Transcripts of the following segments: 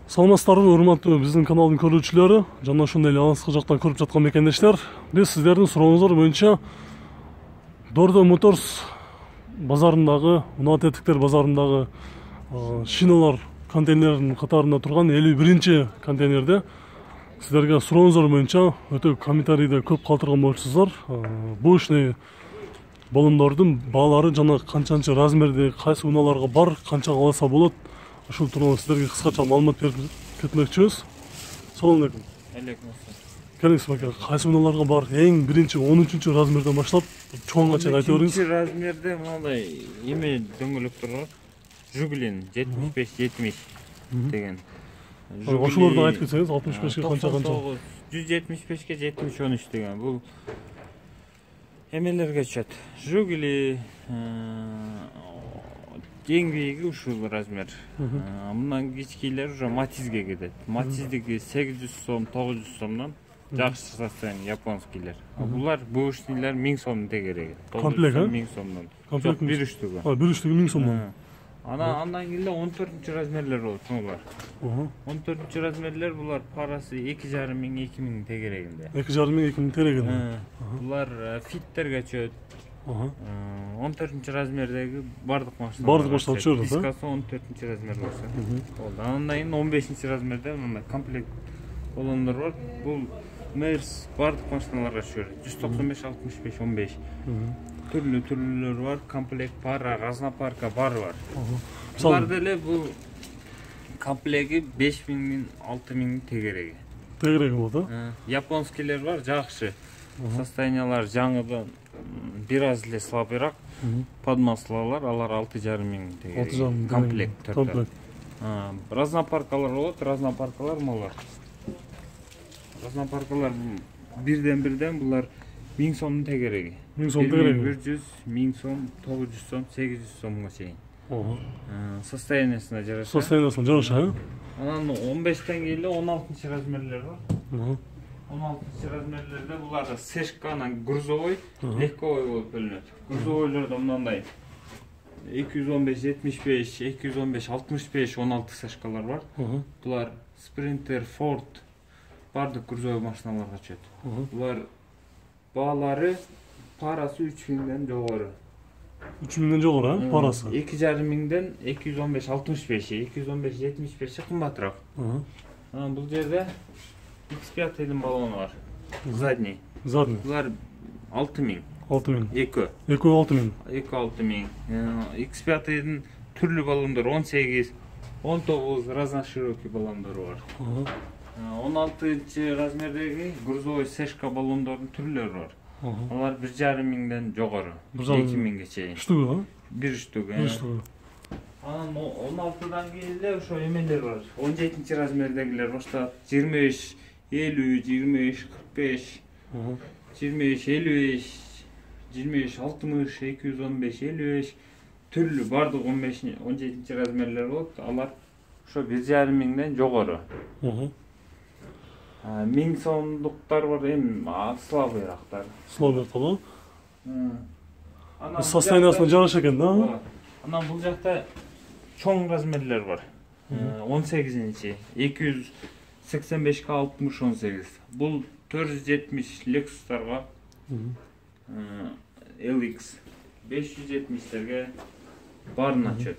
Саламатсыздарбы, урматтуу биздин каналдын көрүүчүлөрү жана ошондой эле алыскы жактан көрүп жаткан мекендештер. Биз сиздердин сурооңуздар боюнча Дордо Моторс базарындагы, унаа тетиктер базарындагы шиналар контейнеринин катарында турган 51-чи контейнерде сиздерге сурооңуздар боюнча өтө комментарийде көп калтырган болчусуздар. Бушный баллондордун баалары жана канчанчы размерде, кайсы унааларга бар, канча каласа болот, ушул тууралуу сиздерге кыскача маалымат берип кетмекчибиз. Салам алейкум. Алейкум ассалам. Келиңиз бака, кайсы унааларга бар? Эң биринчи 13-чү размерден баштап чоңга чейин айтып бериңиз. 13-чү размерде мындай эме дөңгөлөктөр бар. Жуглин 75-70 деген. Ошолорду айтып кетсеңиз, 65ке канча? 175-ке 70-13 деген. Бул эмелерге чөт. Жугли эң бийиги ушул размер. Мындан кичкейлер уже Матизге кетет. Матиздики 800 сом, 900 сомдон жакшы состояние японскийлер. Булар бушнийлер 1000 сомдун тегереги. Комплект, 1000 сомдон. Жок, бир үчтүгү. Бир үчтүгү 1000 сомдон. Андан кийин 14-чү размерлер болот булар. 14-чү размерлер булар парасы 2,5 миң 2000 тегерегинде. 2,5 миң 2000 тегерегинде. Булар фиттерге чөт. 14-чү размердеги бардык машина. Бардык машина чөт, да? Дискасы 14-чү размер болсо. Болду. Андан кийин 15-чи размерде мындай комплект баллондор бар. Бул Мерс бардык машиналарга чөт. 195, 65, 15. Түрлүү-түрлүүлөр бар, комплект пара, разнопарка бары бар. Булар деле бул комплекти 5000 6000 тегереги. Тегереги болот, да? Японскийлер бар, жакшы. Состояниялар жаңыдан бир аз эле слабыйраак. Подмаслалар, алар 6,5 миң тегереги. Комплект. Разнопаркалар болот, разнопаркалар молор. Разнопаркалар бирден булар 1000 сомдун тегереги. 1000 сом тегереги. 100, 1000 сом, 900 сом, 800 сомго чейин. Состояниясына жараша. Состояниясына жараша, Анан 15тен кийин 16-чы размерлер бар. 16-чы размерлерде буларда сешканан грузовой, легковой болуп бөлүнөт. Грузовойлордо мындай 215, 75, 215, 65, 16 сешкалар бар. Булар Sprinter, Ford бардык грузовой машиналарга чөт. Булар баалары парасы 3000ден жогору. 3000ден жогору, парасы? 2,5 миңден 215, 65, 215, 75 кымбатыраак. Бул жерде X5-дин баллону бар. Задний. Булар 6000. 6000. Эко. Эко 6000. Эко 6000. X5-дин түрлүү баллондор 18, 19 разноширокий баллондору бар. 16-чы размердеги грузовой сешка баллондордун түрлөрү бар. Алар 1,5 миңден жогору. 2 миңге чейин. Штугу, бир штугу. Анан 16дан кийин эле ошо эмелер бар. 17-чи размердегилер баштап 25, 50, 25, 45, 25, 55, 25, 60, 215, 55 түрлүү бардык 15, 17-чи размерлер болот. Алар ошо 1,5 миңден жогору. 1000 сомдуктар бар, эми слабыйраактар. Слабыйраактар, состояниясына жараша экен да. Анан бул жакта чоң размерлер бар. 18-чи, 285 60 18. Бул 470 Lexus'tarга, LX 570'lerге барына чөт.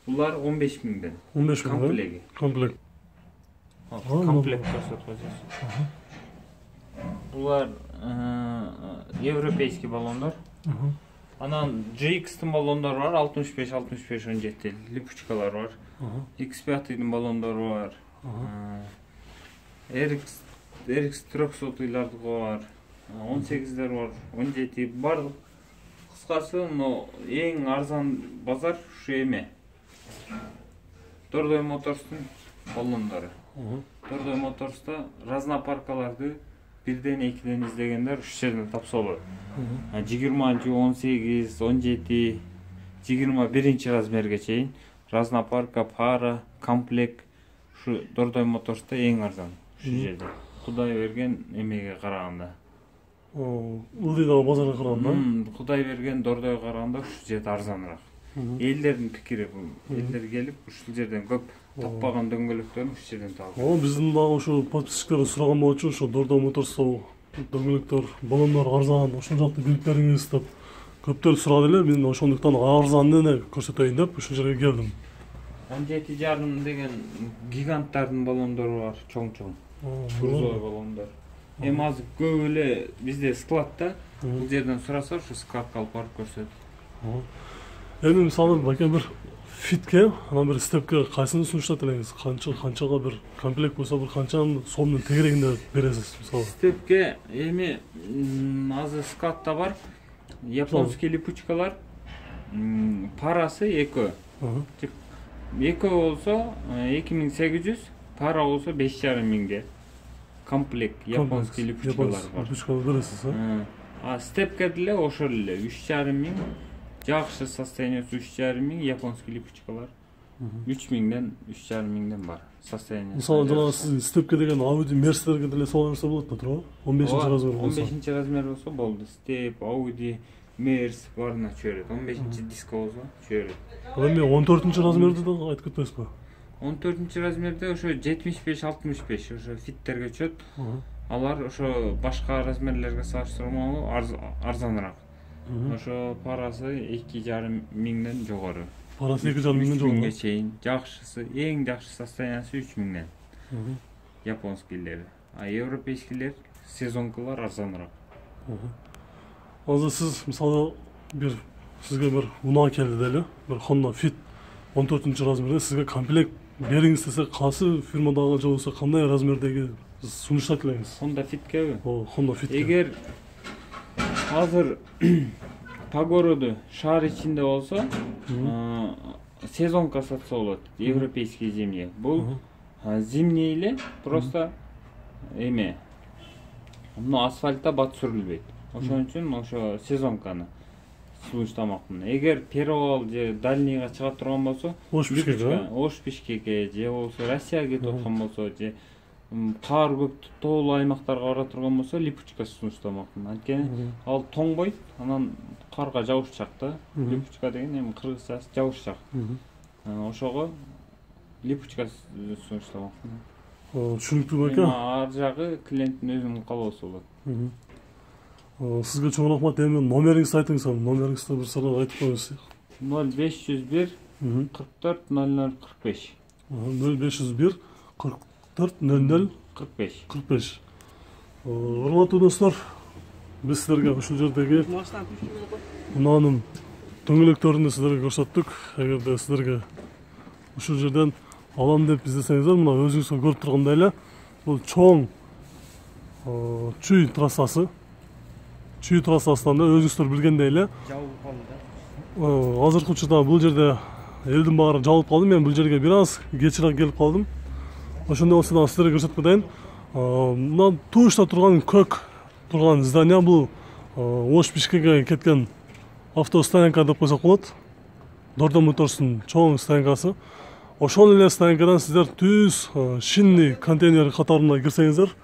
Булар 15 миңден. 15 миңден. Комплект. Комплект көрсөткөзөбүз. Булар европейский баллондор. Анан GX-тин баллондору бар, 65, 65, 17 липучкалар бар. X5-дин баллондору бар. RX 300-лардыгы бар. 18-лер бар, 17 бардык. Кыскасы, эң арзан базар ушу эме. Дордо Моторстун баллондору. Дордо Моторста разнопаркаларды 1ден 2ден издегендер ушу жерден тапса болот. 20, 18, 17, 21-чи размерге чейин разнопарка, пара, комплект ушу Дордо Моторста эң арзан ушу жерде. Кудай берген эмеге караганда. Ылдыйдагы базарга караганда? Кудай берген Дордого караганда ушу жерде арзаныраак. элдердин пикири бул. Элдер келип ушул жерден көп таппаган дөңгөлөктөрүн ушул жерден табып. Биздин дагы ошо подписчиктерден сураган болчу, ошо Дордо Моторс'та дөңгөлөктөр, баллондар арзан, ошол жакты билип бериңиз деп көптөр сурады эле. Мен ошондуктан арзанын көрсөтөйүн деп ушул жерге келдим. 17,5 деген гиганттардын баллондору бар, чоң-чоң. Грузовой баллондар. Эми азыр көп эле бизде складта, бул жерден сураса ушу складка алып барып көрсөтөт. Эми мисалы баке бир фитке, анан бир степке кайсыны сунуштайт элеңиз? Канчага бир комплект болсо, бир канчанын сомдун тегерегинде бересиз мисалы? Степке эми азыр складта бар. Японский липучкалар парасы 2. Эко болсо 2800, пара болсо 5500 комплект японский липучкалар бар. Липучкалар бересиз, а степке деле ошол эле 3500, жакшы состояниясы 3500 японский липучкалар. 3000ден 3500ден бар состояние. Мисалы жанагы сиз степке деген Audi Mercedes'терге деле солай берсе болот да, туурабы? 15 размер болсо. 15 размер болсо болду. Step, Audi, Mercedes барына чөйрөт. 15 диск болсо чөйрөт. Эми 14 размерди да айтып кетпесизби? 14 размерде ошо 75-65 ошо фиттерге чөт. Алар ошо башка размерлерге салыштырмалуу арзаныраак. Ошо парасы 2500ден жогору. Парасы 2500ден жогору. 3000ге чейин. Жакшысы, эң жакшы состояниясы 3000ден. Японскийлер. А европейскийлер сезонкалар арзаныраак. Азыр сиз мисалы бир сизге бир унаа келди деле, бир Honda Fit 14 размерде сизге комплект бериңиз десе, кайсы фирмадагы же болбосо кандай размердеги сунуштайт элеңиз? Honda Fit'кеби? Honda Fit. Эгер азыр по городу шаар ичинде болсо, сезонка сатса болот, европейский зимний. Бул зимний эле, просто эме. Мына асфальтта бат сүрүлбөйт. Ошон үчүн ошо сезонканы сунуштамакмын. Эгер перовал же дальнийга чыга турган болсо, Ош Бишкекке же болсо Россияга кетип аткан болсо же кар көп тоолуу аймактарга бара турган болсо, липучка сунуштамакмын. Анткени ал тоңбойт, анан карга жабышчак да. Липучка деген эми кыргызча жабышчак. Ошого липучка сунуштамакмын. Түшүнүктүү беке. Ар жагы клиенттин өзүнүн каалоосу болот. Сизге чоң рахмат. Эми номериңизди айтыңыз, номериңизди бир сыры айтып коюңуз. 0501 44 00 45. 0501 44 00 45. 45. Урматтуу достор, биз силерге ушул жердеги унаанын дөңгөлөктөрүн силерге көрсөттүк. Эгерде силерге ушул жерден алам деп издесеңиздер, мына өзүңүз көрүп тургандай эле бул чоң чүй трассасы. Чүй трассасынан да өзүңүздөр билгендей эле Жабылып калды да. Азыркы учурда бул жерде элдин баары жабылып калды. Мен бул жерге бир аз кечирээк келип калдым. Ошондой болсо да силерге көрсөтүп кетейин. Мына тушта турган көк турган здание бул Ош Бишкекке кеткен автостоянка деп койсок болот. Дордо Моторстун чоң стоянкасы. Ошол эле стоянкадан сиздер түз шинный контейнер катарына кирсеңиздер,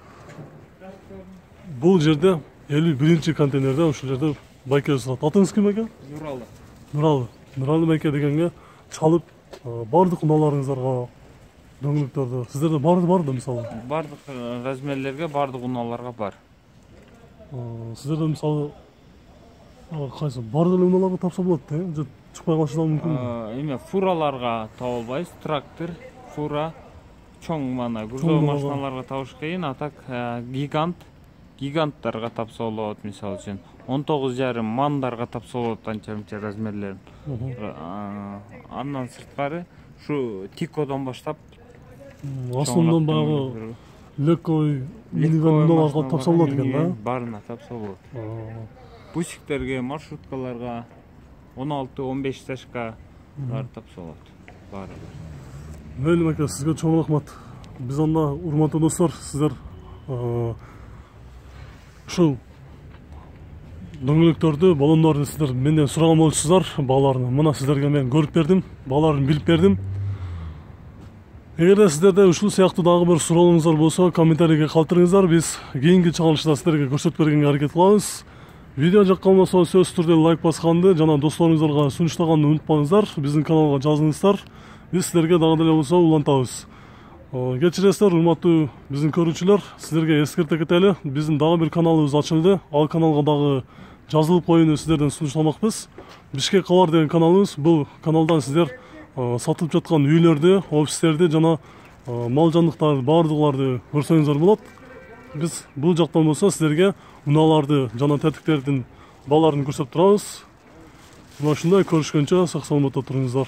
бул жерде 51-чи контейнерде ушул жерде байке турат. Атыңыз ким экен? Нуралы. Нуралы байке дегенге чалып бардык унааларыңыздарга дөңгөлөктөрдө сиздерде бар да мисалы. Бардык размерлерге, бардык унааларга бар. Сиздерде мисалы кайсы бар деле унааларга тапса болот же чыкпай калышы да мүмкүн? Эме фураларга таба албайбыз, трактор, фура, чоң мана грузовой машиналарга табыш кыйын, а так гиганттарга тапса болот, мисалы үчүн 19,5 мандарга тапса болот анча-мынча размерлерин. Андан сырткары ушу Тикодон баштап Асылдан баягы легковый минивенларга тапса болот экен да? Барына тапса болот. Бусиктерге, маршруткаларга 16-15 жашка тапса болот. Баары. Мейли ака, сизге чоң рахмат. Биз анда урматтуу достор, сиздер ушул дөңгөлөктөрдү, баллондорду сиздер менден сураган болчусуздар, бааларын. Мына сиздерге мен көрүп бердим, бааларын билип бердим. Эгерде сиздерде ушул сыяктуу дагы бир сурооңуздар болсо, комментарийге калтырыңыздар. Биз кийинки чыгарылышта сиздерге көрсөтүп бергенге аракет кылабыз. Видео жаккан болсо сөзсүз түрдө лайк басканды жана досторуңуздарга сунуштаганды унутпаңыздар. Биздин каналга жазыңыздар. Биз силерге дагы деле болсо улантабыз. Кечиресиздер, урматтуу биздин көрүүчүлөр, силерге эскерте кетели. Биздин дагы бир каналыбыз ачылды. Ал каналга дагы жазылып коюуну сиздерден сунуштамакпыз. Бишкек кабар деген каналыбыз. Бул каналдан сиздер сатылып жаткан үйлөрдү, офистерди жана мал жандыктарды баардыгыларды көрсөңүздөр болот. Биз бул жактан болсо сиздерге унааларды жана тетиктердин бааларын көрсөтүп турабыз. Мына ушундай, көрүшкөнчө сак саламатта туруңуздар.